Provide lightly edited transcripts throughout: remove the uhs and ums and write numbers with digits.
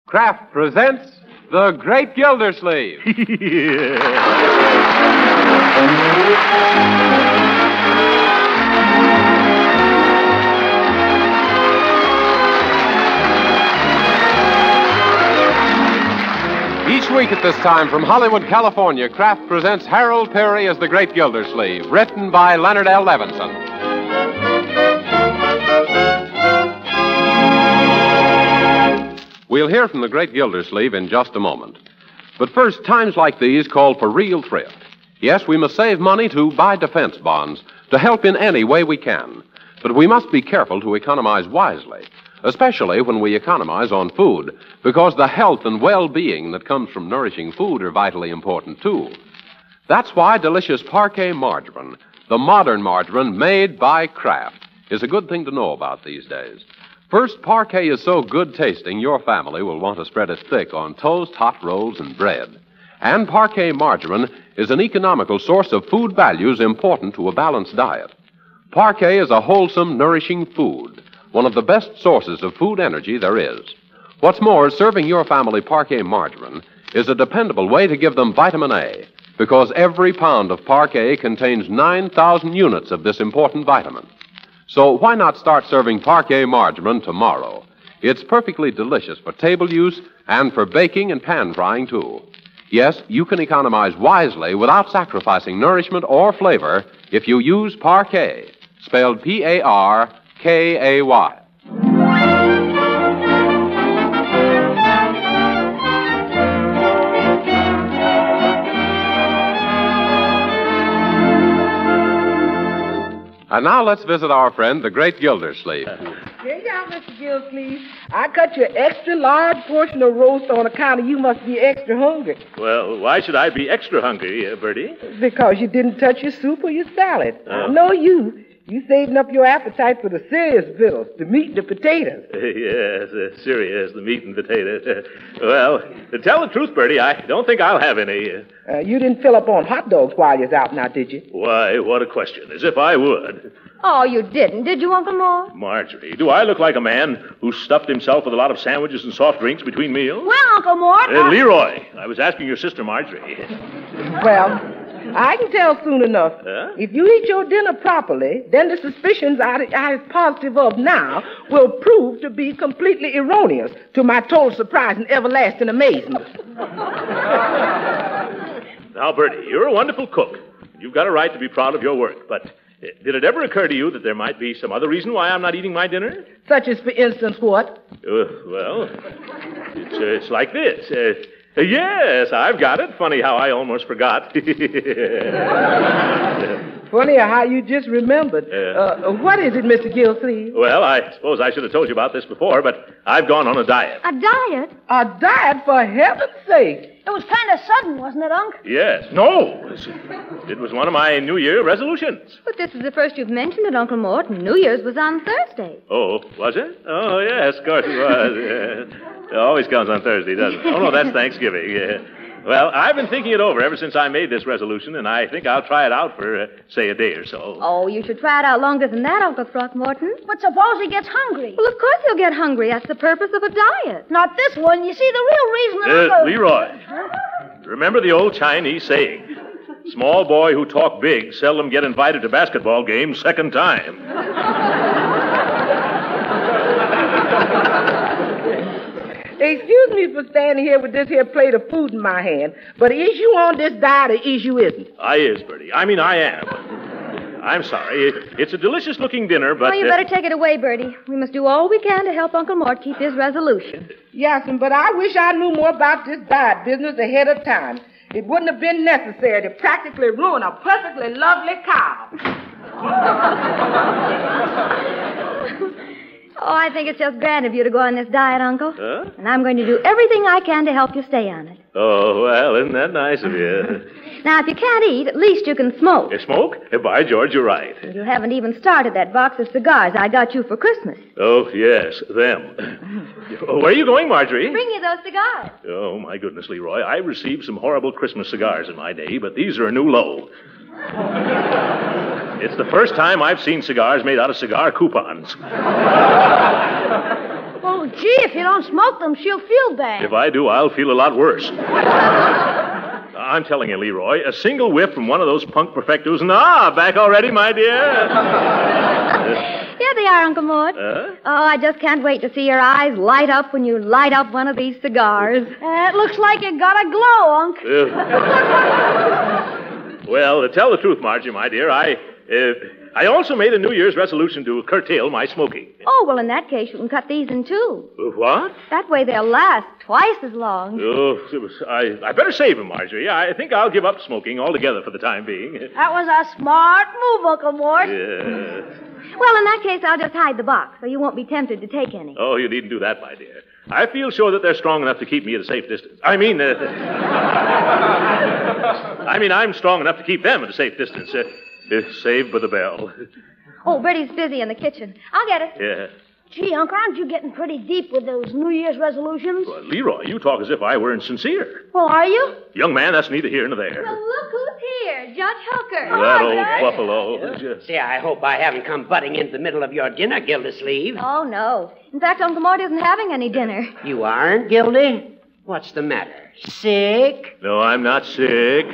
Kraft presents The Great Gildersleeve. Each week at this time from Hollywood, California, Kraft presents Harold Peary as The Great Gildersleeve, written by Leonard L. Levinson. We'll hear from the great Gildersleeve in just a moment. But first, times like these call for real thrift. Yes, we must save money to buy defense bonds, to help in any way we can. But we must be careful to economize wisely, especially when we economize on food, because the health and well-being that comes from nourishing food are vitally important, too. That's why delicious Parquet margarine, the modern margarine made by Kraft, is a good thing to know about these days. First, Parquet is so good tasting, your family will want to spread it thick on toast, hot rolls, and bread. And Parquet margarine is an economical source of food values important to a balanced diet. Parquet is a wholesome, nourishing food, one of the best sources of food energy there is. What's more, serving your family Parquet margarine is a dependable way to give them vitamin A, because every pound of Parquet contains 9,000 units of this important vitamin. So why not start serving Parquet margarine tomorrow? It's perfectly delicious for table use and for baking and pan frying, too. Yes, you can economize wisely without sacrificing nourishment or flavor if you use Parquet, spelled P-A-R-K-A-Y. And now let's visit our friend, the great Gildersleeve. Here you are, Mr. Gildersleeve. I cut you an extra large portion of roast on account of you must be extra hungry. Well, why should I be extra hungry, Bertie? Because you didn't touch your soup or your salad. I know you. You saving up your appetite for the serious victuals, the meat and the potatoes. Yes, serious, the meat and potatoes. Well, to tell the truth, Bertie, I don't think I'll have any. You didn't fill up on hot dogs while you was out now, did you? Why, what a question. As if I would. Oh, you didn't, did you, Uncle Mort? Marjorie, do I look like a man who stuffed himself with a lot of sandwiches and soft drinks between meals? Well, Uncle Mort... Leroy, I was asking your sister, Marjorie. Well, I can tell soon enough. Huh? If you eat your dinner properly, then the suspicions I am positive of now will prove to be completely erroneous, to my total surprise and everlasting amazement. Now, Bertie, you're a wonderful cook. You've got a right to be proud of your work, but did it ever occur to you that there might be some other reason why I'm not eating my dinner? Such as, for instance, what? Well, it's like this. Yes, I've got it. Funny how I almost forgot. Funny how you just remembered. What is it, Mr. Gildersleeve? Well, I suppose I should have told you about this before, but I've gone on a diet. A diet? A diet, for heaven's sake. It was kind of sudden, wasn't it, Unc? Yes. No. It was one of my New Year resolutions. But this is the first you've mentioned it, Uncle Mort. New Year's was on Thursday. Oh, was it? Oh, yes, of course it was. It always comes on Thursday, doesn't it? Oh, no, that's Thanksgiving. Well, I've been thinking it over ever since I made this resolution, and I think I'll try it out for, say, a day or so. Oh, you should try it out longer than that, Uncle Throckmorton. But suppose he gets hungry? Well, of course he'll get hungry. That's the purpose of a diet. Not this one. You see, the real reason that Uncle... Leroy, remember the old Chinese saying, small boy who talk big seldom get invited to basketball games second time. Excuse me for standing here with this here plate of food in my hand, but is you on this diet or is you isn't? I is, Bertie. I mean, I am. I'm sorry. It's a delicious-looking dinner, but... Well, you better take it away, Bertie. We must do all we can to help Uncle Mort keep his resolution. Yes, but I wish I knew more about this diet business ahead of time. It wouldn't have been necessary to practically ruin a perfectly lovely cow. Oh, I think it's just grand of you to go on this diet, Uncle. Huh? And I'm going to do everything I can to help you stay on it. Oh, well, isn't that nice of you? Now, if you can't eat, at least you can smoke. You smoke? By George, you're right. And you haven't even started that box of cigars I got you for Christmas. Oh, yes, them. Where are you going, Marjorie? Bring you those cigars. Oh, my goodness, Leroy. I received some horrible Christmas cigars in my day, but these are a new low. It's the first time I've seen cigars made out of cigar coupons. Oh, Well, gee, if you don't smoke them, she'll feel bad. If I do, I'll feel a lot worse. I'm telling you, Leroy, a single whiff from one of those punk perfectos, and back already, my dear. Here they are, Uncle Mort. Oh, I just can't wait to see your eyes light up when you light up one of these cigars. It looks like it got a glow, Unc. Well, to tell the truth, Margie, my dear, I also made a New Year's resolution to curtail my smoking. Oh, well, in that case, you can cut these in two. What? That way they'll last twice as long. Oh, I better save them, Marjorie. I think I'll give up smoking altogether for the time being. That was a smart move, Uncle Mort. Yeah. Well, in that case, I'll just hide the box so you won't be tempted to take any. Oh, you needn't do that, my dear. I feel sure that they're strong enough to keep me at a safe distance. I'm strong enough to keep them at a safe distance. Saved by the bell. Oh, Bertie's busy in the kitchen. I'll get it. Yeah. Gee, Unc, aren't you getting pretty deep with those New Year's resolutions? Well, Leroy, you talk as if I were insincere. Oh, are you? Young man, that's neither here nor there. Well, look who's here, Judge Hooker. That old buffalo. Say, I hope I haven't come butting into the middle of your dinner, Gildersleeve. Oh, no. In fact, Uncle Mort isn't having any dinner. You aren't, Gildy? What's the matter? Sick? No, I'm not sick.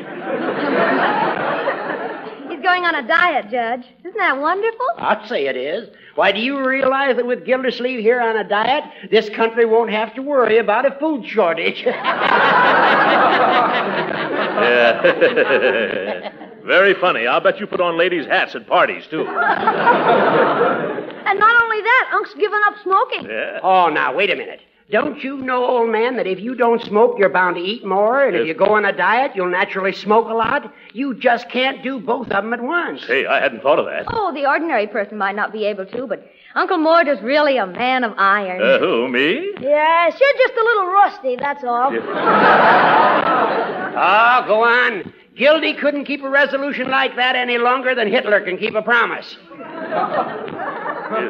He's going on a diet, Judge. Isn't that wonderful? I'd say it is. Why, do you realize that with Gildersleeve here on a diet, this country won't have to worry about a food shortage? Yeah. Very funny. I'll bet you put on ladies' hats at parties, too. And not only that, Unc's given up smoking. Yeah. Oh, now, wait a minute. Don't you know, old man, that if you don't smoke, you're bound to eat more, and if you go on a diet, you'll naturally smoke a lot? You just can't do both of them at once. Hey, I hadn't thought of that. Oh, the ordinary person might not be able to, but Uncle Mort is really a man of iron. Who, me? Yes, you're just a little rusty, that's all. Oh, go on. Gildy couldn't keep a resolution like that any longer than Hitler can keep a promise. Is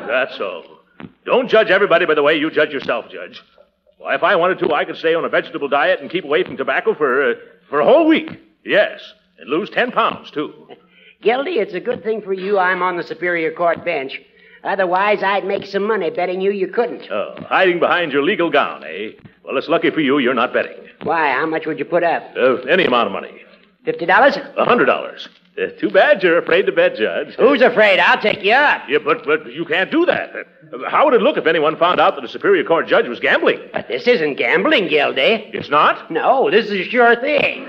that so? Don't judge everybody by the way you judge yourself, Judge. Why, if I wanted to, I could stay on a vegetable diet and keep away from tobacco for a whole week. Yes, and lose 10 pounds, too. Gildy, it's a good thing for you I'm on the Superior Court bench. Otherwise, I'd make some money betting you couldn't. Oh, hiding behind your legal gown, eh? Well, it's lucky for you you're not betting. Why, how much would you put up? Any amount of money. $50? $100. Too bad you're afraid to bet, Judge. Who's afraid? I'll take you up. Yeah, but you can't do that. How would it look if anyone found out that a Superior Court judge was gambling? But this isn't gambling, Gildy. It's not? No, this is a sure thing.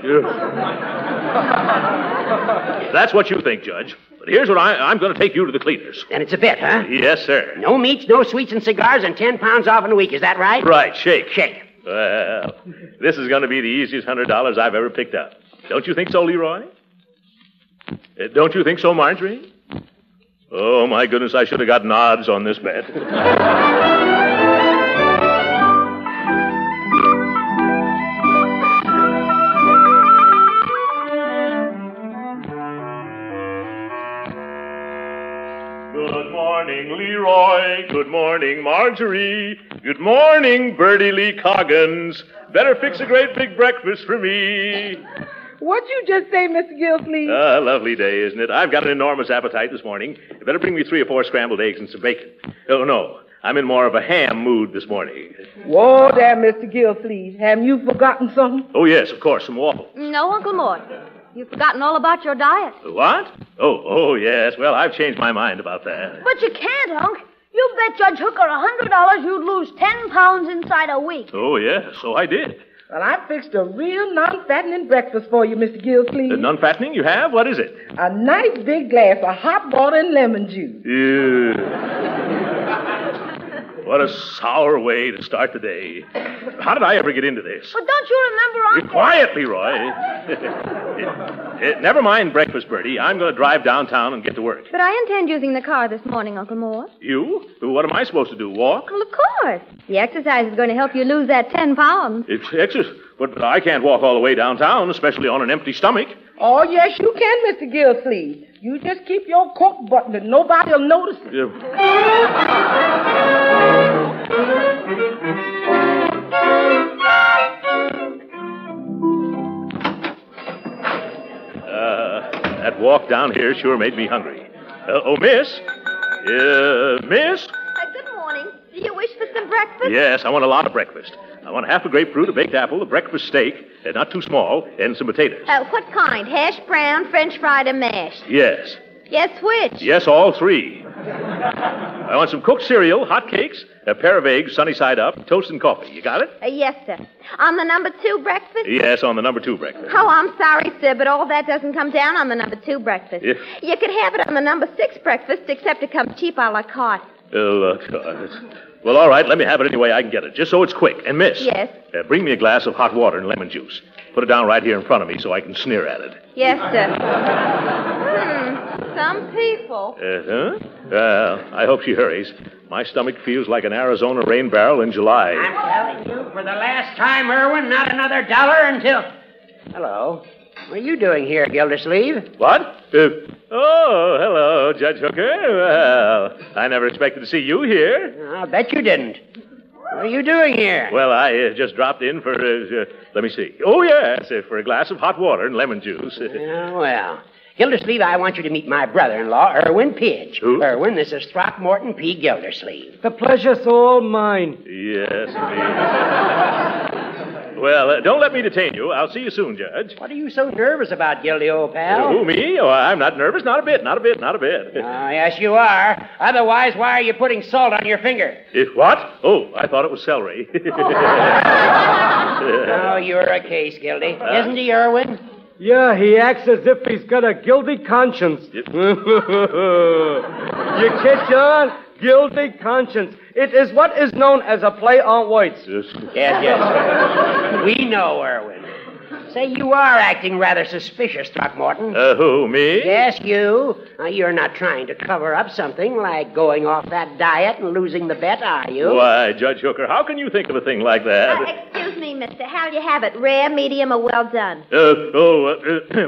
If that's what you think, Judge. But here's what I'm going to take you to the cleaners. And it's a bet, huh? Yes, sir. No meats, no sweets and cigars, and 10 pounds off in a week. Is that right? Right. Shake. Shake. Well, this is going to be the easiest $100 I've ever picked up. Don't you think so, Leroy? Don't you think so, Marjorie? Oh, my goodness, I should have gotten odds on this bet. Good morning, Leroy. Good morning, Marjorie. Good morning, Bertie Lee Coggins. Better fix a great big breakfast for me. What'd you just say, Mr. Gildersleeve? A lovely day, isn't it? I've got an enormous appetite this morning. You better bring me 3 or 4 scrambled eggs and some bacon. Oh, no. I'm in more of a ham mood this morning. Whoa there, Mr. Gildersleeve. Have you forgotten something? Oh, yes, of course, some waffles. No, Uncle Mort. You've forgotten all about your diet. What? Oh, yes. Well, I've changed my mind about that. But you can't, Unc. You bet Judge Hooker $100 you'd lose 10 pounds inside a week. Oh, yes, so I did. Well, I fixed a real non-fattening breakfast for you, Mr. Gildersleeve. Non-fattening you have? What is it? A nice big glass of hot water and lemon juice. Ew. What a sour way to start the day. How did I ever get into this? But don't you remember, Unc? Be quiet, Leroy. Never mind breakfast, Bertie. I'm going to drive downtown and get to work. But I intend using the car this morning, Uncle Mort. You? What am I supposed to do, walk? Well, of course. The exercise is going to help you lose that 10 pounds. It's exercise. But I can't walk all the way downtown, especially on an empty stomach. Oh, yes, you can, Mr. Gildersleeve. You just keep your coat buttoned and nobody will notice it. That walk down here sure made me hungry. Miss? Miss? Good morning. Do you wish for some breakfast? Yes, I want a lot of breakfast. I want half a grapefruit, a baked apple, a breakfast steak, not too small, and some potatoes. What kind? Hash brown, French fried, or mashed? Yes. Yes, which? Yes, all three. I want some cooked cereal, hot cakes, a pair of eggs, sunny side up, toast and coffee. You got it? Yes, sir. On the number 2 breakfast? Yes, on the number 2 breakfast. Oh, I'm sorry, sir, but all that doesn't come down on the number 2 breakfast. Yeah. You could have it on the number 6 breakfast, except it comes cheap a la carte. Oh, God. Well, all right, let me have it any way I can get it, just so it's quick. And, miss. Yes? Bring me a glass of hot water and lemon juice. Put it down right here in front of me so I can sneer at it. Yes, sir. Some people. Uh-huh. Well, I hope she hurries. My stomach feels like an Arizona rain barrel in July. I'm telling you, for the last time, Irwin, not another dollar until... Hello. What are you doing here, Gildersleeve? What? Hello, Judge Hooker. Well, I never expected to see you here. I'll bet you didn't. What are you doing here? Well, I just dropped in for, let me see. Oh, yes, for a glass of hot water and lemon juice. Well, Gildersleeve, I want you to meet my brother-in-law, Irwin Pidge. Who? Irwin, this is Throckmorton P. Gildersleeve. The pleasure's all mine. Yes, indeed. Well, don't let me detain you. I'll see you soon, Judge. What are you so nervous about, Gildy, old pal? Who, me? Oh, I'm not nervous. Not a bit. Yes, you are. Otherwise, why are you putting salt on your finger? What? Oh, I thought it was celery. Oh, you're a case, Gildy. Isn't he, Irwin? Yeah, he acts as if he's got a guilty conscience. Yep. You kid, John? Guilty conscience. It is what is known as a play on words. Yes. We know, Irwin. Say, you are acting rather suspicious, Throckmorton. Who, me? Yes, you. You're not trying to cover up something like going off that diet and losing the bet, are you? Why, Judge Hooker, how can you think of a thing like that? Excuse me, mister. How'll you have it? Rare, medium, or well done?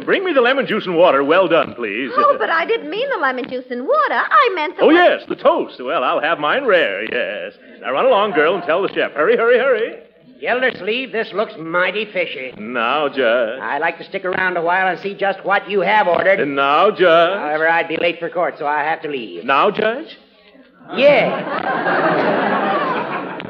Bring me the lemon juice and water. Well done, please. Oh, but I didn't mean the lemon juice and water. I meant the... Oh, yes, the toast. Well, I'll have mine rare, yes. Now run along, girl, and tell the chef. Hurry. Gildersleeve, this looks mighty fishy. Now, Judge. I'd like to stick around a while and see just what you have ordered. Now, Judge. However, I'd be late for court, so I have to leave. Now, Judge? Yeah.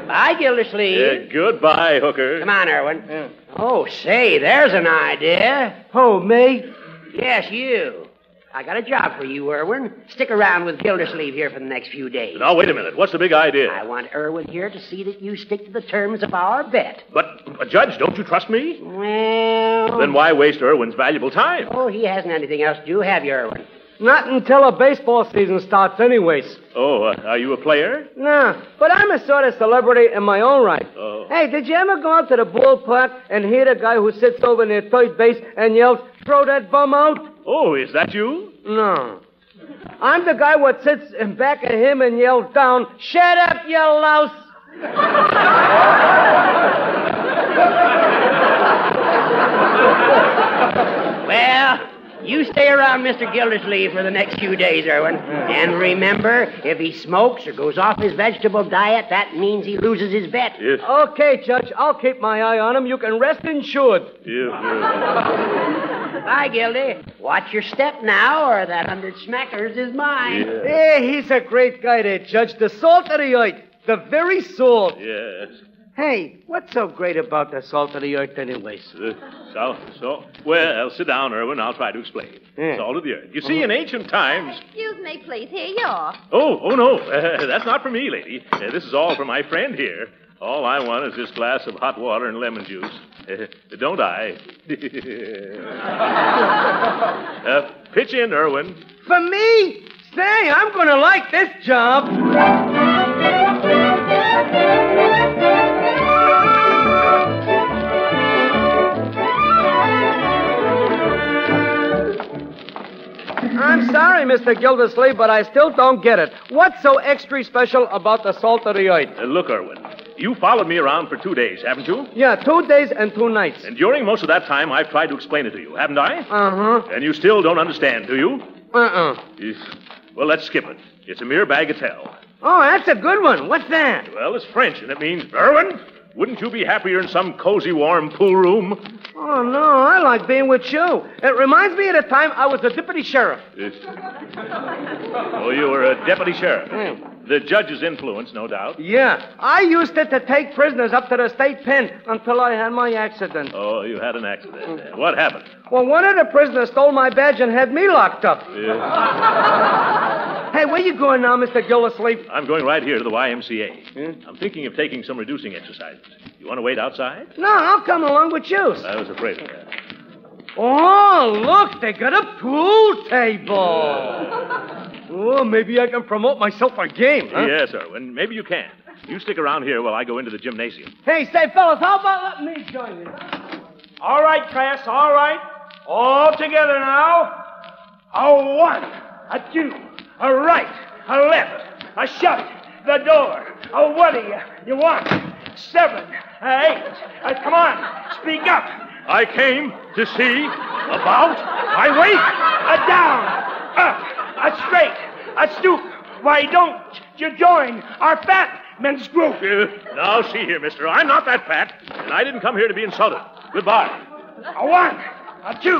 Bye, Gildersleeve. Goodbye, Hooker. Come on, Irwin. Oh, say, there's an idea. Oh, me? Yes, you. I got a job for you, Irwin. Stick around with Gildersleeve here for the next few days. Now, wait a minute. What's the big idea? I want Irwin here to see that you stick to the terms of our bet. But, Judge, don't you trust me? Well... Then why waste Irwin's valuable time? Oh, he hasn't anything else to do, have you, Irwin? Not until a baseball season starts anyways. Oh, are you a player? Nah, but I'm a sort of celebrity in my own right. Oh. Hey, did you ever go out to the ballpark and hear the guy who sits over near third base and yells, "Throw that bum out"? Oh, is that you? No. I'm the guy what sits in back of him and yells down, "Shut up, you louse!" Well, you stay around Mr. Gildersleeve for the next few days, Irwin. And remember, if he smokes or goes off his vegetable diet, that means he loses his bet. Yes. Okay, Judge, I'll keep my eye on him. You can rest insured. Bye, Gildy. Watch your step now, or that 100 smackers is mine. Yeah. Hey, he's a great guy, that Judge. The salt of the earth. The very salt. Yes. Hey, what's so great about the salt of the earth anyways? Well, sit down, Irwin. I'll try to explain. Yeah. Salt of the earth. You see, in ancient times... Excuse me, please. Here you are. Oh, no. That's not for me, lady. This is all for my friend here. All I want is this glass of hot water and lemon juice. Don't I? Pitch in, Irwin. For me? Say, I'm going to like this job. I'm sorry, Mr. Gildersleeve, but I still don't get it. What's so extra special about the salt of the earth? Look, Irwin, you followed me around for 2 days, haven't you? Yeah, 2 days and 2 nights. And during most of that time, I've tried to explain it to you, haven't I? Uh-huh. And you still don't understand, do you? Uh-uh. Well, let's skip it. It's a mere bagatelle. Oh, that's a good one. What's that? Well, it's French, and it means, Irwin, wouldn't you be happier in some cozy, warm pool room? Oh, no, I like being with you. It reminds me of the time I was a deputy sheriff. Oh, you were a deputy sheriff. The judge's influence, no doubt. Yeah, I used it to take prisoners up to the state pen until I had my accident. Oh, you had an accident. What happened? Well, one of the prisoners stole my badge and had me locked up. Yeah. Hey, where you going now, Mr. Gildersleeve? I'm going right here to the YMCA. I'm thinking of taking some reducing exercises. You want to wait outside? No, I'll come along with you. I was afraid of that. Oh, look, they got a pool table. Oh, maybe I can promote myself for a game, huh? Yes, Irwin. Maybe you can. You stick around here while I go into the gymnasium. Hey, say, fellas, how about letting me join you? All right, class, all right. All together now. A 1, a 2, a right, a left, a shut, the door. Oh, what do you want? 7, 8. Come on, speak up. I came to see about... I wait. Down, up, straight, stoop. Why don't you join our fat men's group? Now, see here, mister. I'm not that fat, and I didn't come here to be insulted. Goodbye. A 1, a 2,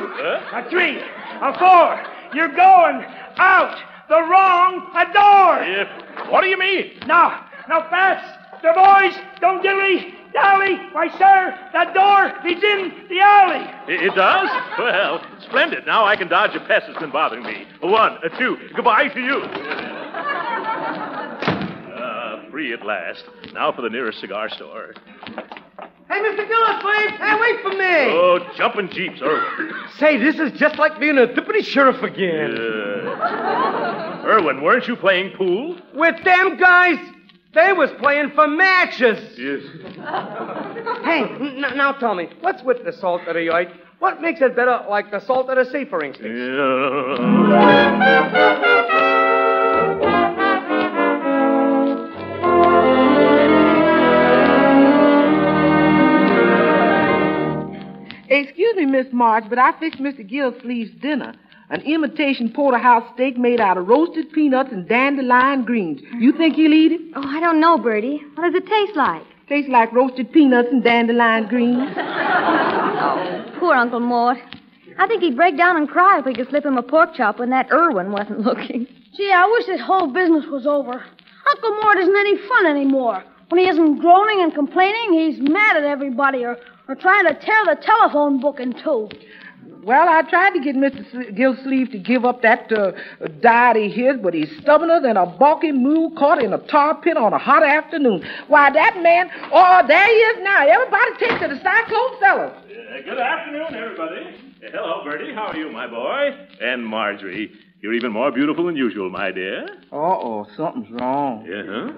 a 3, a 4. You're going out the wrong door. What do you mean? Now, fast. The boys, don't dilly-dally. Why, sir, that door is in the alley. It does? Well, splendid. Now I can dodge a pest that's been bothering me. A 1, a 2. Goodbye to you. Free at last. Now for the nearest cigar store. Hey, Mr. Gildersleeve, hey, wait for me. Oh, jumping jeeps, Irwin. Say, this is just like being a deputy sheriff again. Irwin, weren't you playing pool? With them guys? They was playing for matches. Yes. Hey, now tell me, what's with the salt of the earth? What makes it better like the salt of the sea, for instance? Excuse me, Miss March, but I fixed Mr. Gildersleeve's dinner. An imitation porterhouse steak made out of roasted peanuts and dandelion greens. You think he'll eat it? Oh, I don't know, Bertie. What does it taste like? Tastes like roasted peanuts and dandelion greens. Poor Uncle Mort. I think he'd break down and cry if we could slip him a pork chop when that Irwin wasn't looking. Gee, I wish this whole business was over. Uncle Mort isn't any fun anymore. When he isn't groaning and complaining, he's mad at everybody or trying to tear the telephone book in two. Well, I tried to get Mr. Gildersleeve to give up that diet of his, but he's stubborner than a balky mule caught in a tar pit on a hot afternoon. Why, that man... Oh, there he is now. Everybody take to the Cyclone Cellars. Good afternoon, everybody. Hello, Bertie. How are you, my boy? And Marjorie. You're even more beautiful than usual, my dear. Uh-oh, something's wrong. Yeah, huh?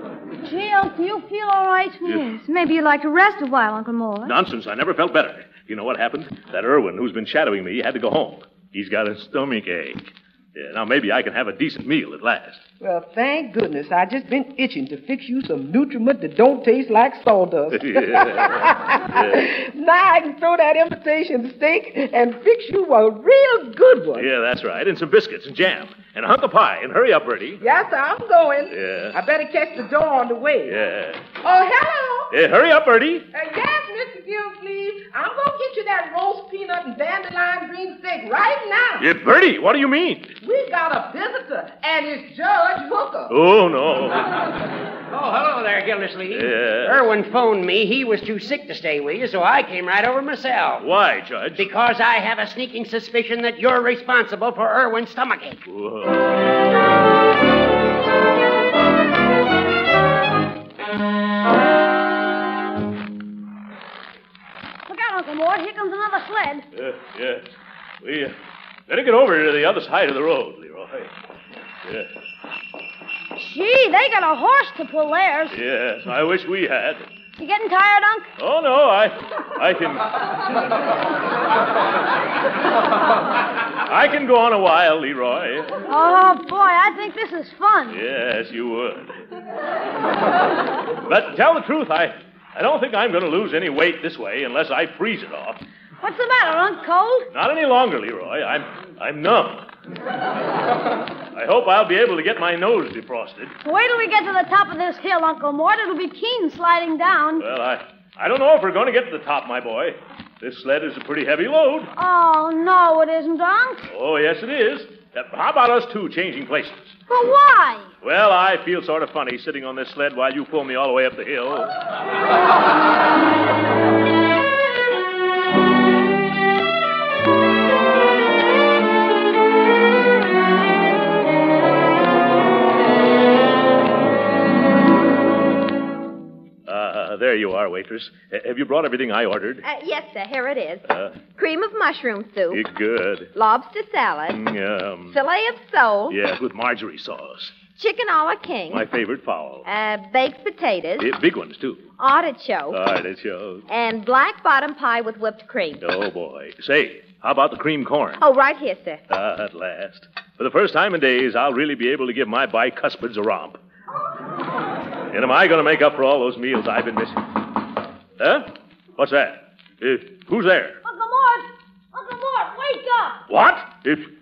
Gee, Uncle, you feel all right? Yes, maybe you'd like to rest a while, Uncle Mort. Nonsense. I never felt better. You know what happened? That Irwin, who's been shadowing me, had to go home. He's got a stomach ache. Yeah, now maybe I can have a decent meal at last. Well, thank goodness. I just been itching to fix you some nutriment that don't taste like sawdust. Now I can throw that imitation steak and fix you a real good one. Yeah, that's right. And some biscuits and jam. And a hunk of pie. And hurry up, Bertie. Yes, sir, I'm going. Yeah. I better catch the door on the way. Yeah. Oh, hello. Yeah, hurry up, Bertie. Yes, Mr. Gildersleeve. I'm going to get you that roast peanut and dandelion green steak right now. Yeah, Bertie, what do you mean? We got a visitor, and it's Judge Hooker. Oh, no. Oh, hello there, Gildersleeve. Yeah. Irwin phoned me. He was too sick to stay with you, so I came right over myself. Why, Judge? Because I have a sneaking suspicion that you're responsible for Irwin's stomachache. Whoa. Look out, Uncle Mort. Here comes another sled. Yeah. We better get over to the other side of the road, Leroy. Yeah. Gee, they got a horse to pull theirs. Yes, I wish we had. You getting tired, Unc? Oh, no, I can... I can go on a while, Leroy. Oh, boy, I think this is fun. Yes, you would. But to tell the truth, I don't think I'm going to lose any weight this way unless I freeze it off. What's the matter, Unc? Cold? Not any longer, Leroy. I'm numb. I hope I'll be able to get my nose defrosted. Wait till we get to the top of this hill, Uncle Mort. It'll be keen sliding down. Well, I don't know if we're going to get to the top, my boy. This sled is a pretty heavy load. Oh, no, it isn't, Unc. Oh, yes, it is. How about us two changing places? But why? Well, I feel sort of funny sitting on this sled while you pull me all the way up the hill. There you are, waitress. Have you brought everything I ordered? Yes, sir. Here it is. Cream of mushroom soup. Good. Lobster salad. Filet of sole. Yes, with marjorie sauce. Chicken a la king. My favorite fowl. Baked potatoes. Big ones, too. Artichoke. Artichoke. And black bottom pie with whipped cream. Oh, boy. Say, how about the cream corn? Oh, right here, sir. At last. For the first time in days, I'll really be able to give my bicuspids a romp. And am I going to make up for all those meals I've been missing? Huh? What's that? Who's there? Uncle Mort! Uncle Mort, wake up! What?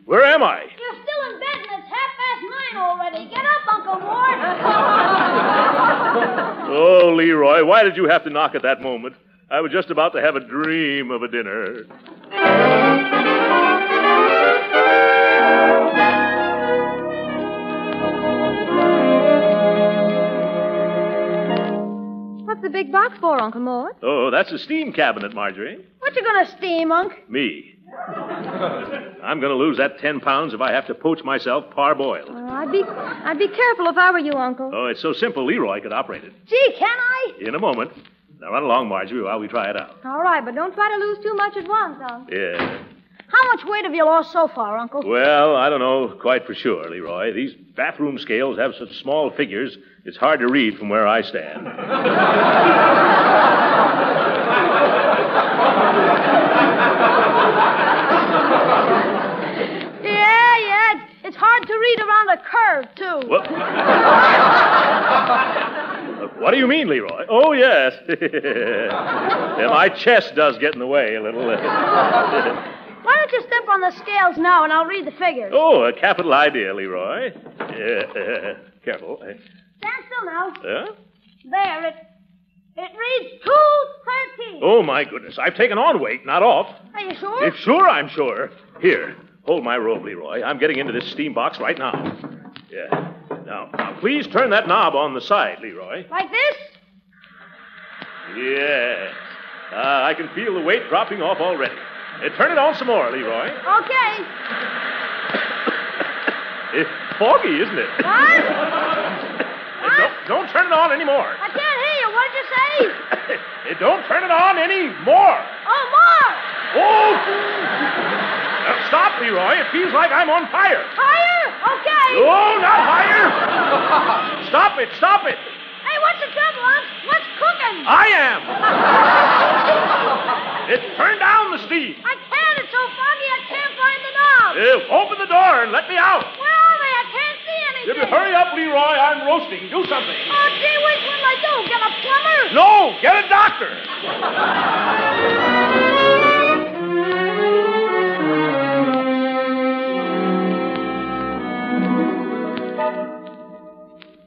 Where am I? You're still in bed and it's 9:30 already. Get up, Uncle Mort! Oh, Leroy, why did you have to knock at that moment? I was just about to have a dream of a dinner. What's the big box for, Uncle Mort? Oh, that's a steam cabinet, Marjorie. What you gonna steam, Unc? Me. I'm going to lose that 10 pounds if I have to poach myself parboiled. I'd be careful if I were you, Uncle. Oh, it's so simple Leroy could operate it. Gee, can I? In a moment. Now run along, Marjorie, while we try it out. All right, but don't try to lose too much at once, Uncle. Yeah. How much weight have you lost so far, Uncle? Well, I don't know quite for sure, Leroy. These bathroom scales have such small figures, it's hard to read from where I stand. Yeah, it's hard to read around a curve, too. What do you mean, Leroy? Oh, yes. Yeah, my chest does get in the way a little. Why don't you step on the scales now and I'll read the figures? Oh, a capital idea, Leroy. Careful. Stand still now. Huh? There, it reads 213. Oh, my goodness. I've taken on weight, not off. Are you sure? Sure, I'm sure. Here, hold my robe, Leroy. I'm getting into this steam box right now. Yeah. Now, please turn that knob on the side, Leroy. Like this? Yeah. I can feel the weight dropping off already. Turn it on some more, Leroy. Okay. It's foggy, isn't it? What? Don't turn it on anymore. I can't hear you. What did you say? Don't turn it on anymore. Oh, more. Oh! Stop, Leroy. It feels like I'm on fire. Higher? Okay. Oh, not higher. Stop it. Hey, what's the trouble, Unc? What's cooking? I am. Turn down the steam. I can't. It's so foggy I can't find the knob. Open the door and let me out. Where are they? I can't see anything. Hurry up, Leroy. I'm roasting. Do something. Oh, gee whiz, what'll I do? Get a plumber? No, get a doctor.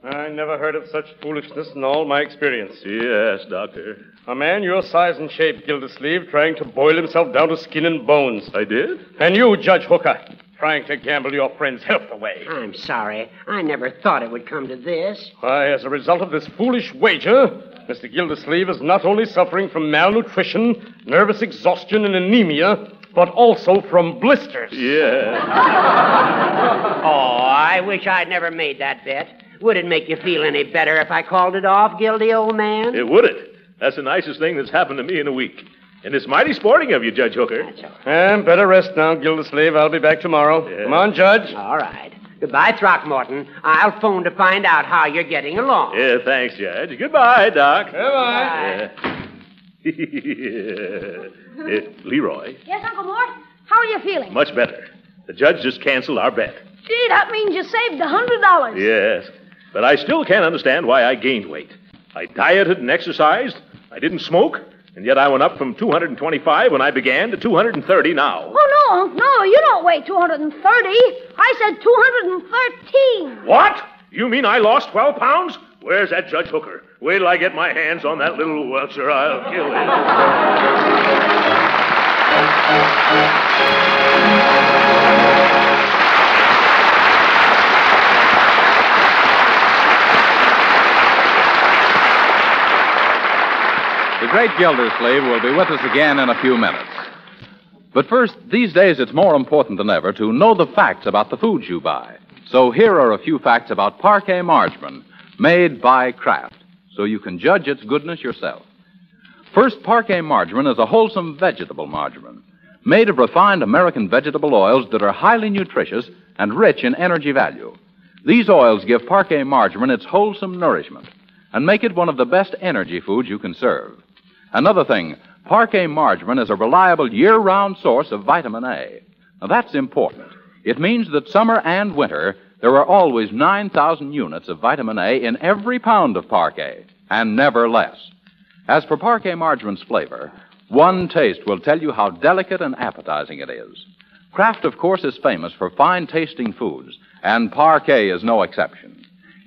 I never heard of such foolishness in all my experience. Yes, Doctor. A man your size and shape, Gildersleeve, trying to boil himself down to skin and bones. I did? And you, Judge Hooker, trying to gamble your friend's health away. I'm sorry. I never thought it would come to this. Why, as a result of this foolish wager, Mr. Gildersleeve is not only suffering from malnutrition, nervous exhaustion, and anemia, but also from blisters. Yeah. Oh, I wish I'd never made that bet. Would it make you feel any better if I called it off, Gildy, old man? It would it. That's the nicest thing that's happened to me in a week. And it's mighty sporting of you, Judge Hooker. That's all right. And better rest now, Gildersleeve. I'll be back tomorrow. Yeah. Come on, Judge. All right. Goodbye, Throckmorton. I'll phone to find out how you're getting along. Yeah, thanks, Judge. Goodbye, Doc. Goodbye. Leroy. Yes, Uncle Mort? How are you feeling? Much better. The judge just canceled our bet. Gee, that means you saved $100. Yes. But I still can't understand why I gained weight. I dieted and exercised. I didn't smoke. And yet I went up from 225 when I began to 230 now. Oh, no, Unc. No, you don't weigh 230. I said 213. What? You mean I lost 12 pounds? Where's that Judge Hooker? Wait till I get my hands on that little welcher. I'll kill him. great Gildersleeve will be with us again in a few minutes. But first, these days it's more important than ever to know the facts about the foods you buy. So here are a few facts about Parquet margarine, made by Kraft, so you can judge its goodness yourself. First, Parquet margarine is a wholesome vegetable margarine, made of refined American vegetable oils that are highly nutritious and rich in energy value. These oils give Parquet margarine its wholesome nourishment and make it one of the best energy foods you can serve. Another thing, Parquet margarine is a reliable year-round source of vitamin A. Now, that's important. It means that summer and winter, there are always 9,000 units of vitamin A in every pound of Parquet, and never less. As for Parquet margarine's flavor, one taste will tell you how delicate and appetizing it is. Kraft, of course, is famous for fine-tasting foods, and Parquet is no exception.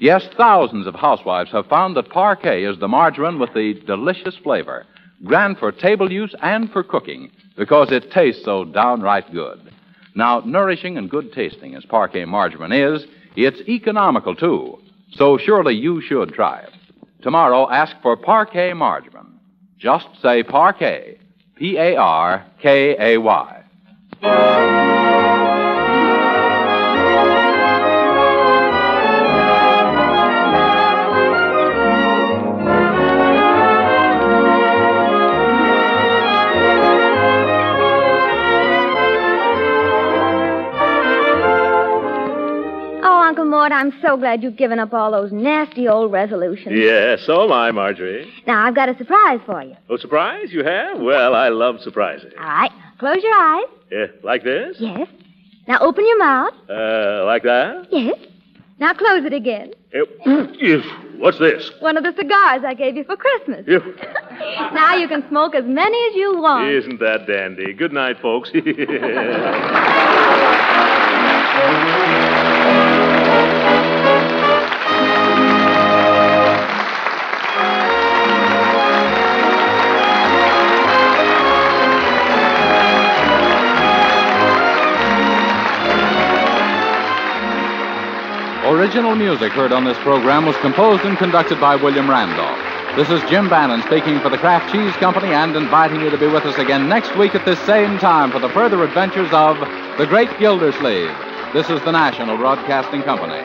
Yes, thousands of housewives have found that Parquet is the margarine with the delicious flavor, grand for table use and for cooking, because it tastes so downright good. Now, nourishing and good tasting as Parquet margarine is, it's economical, too. So surely you should try it. Tomorrow, ask for Parquet margarine. Just say Parquet. P-A-R-K-A-Y. Uncle Mort, I'm so glad you've given up all those nasty old resolutions. Yeah, so am I, Marjorie. Now, I've got a surprise for you. Oh, surprise? You have? Well, I love surprises. All right. Close your eyes. Yeah, like this? Yes. Now, open your mouth. Like that? Yes. Now, close it again. What's this? One of the cigars I gave you for Christmas. Now you can smoke as many as you want. Isn't that dandy? Good night, folks. Original music heard on this program was composed and conducted by William Randolph. This is Jim Bannon speaking for the Kraft Cheese Company and inviting you to be with us again next week at this same time for the further adventures of the great Gildersleeve. This is the National Broadcasting Company.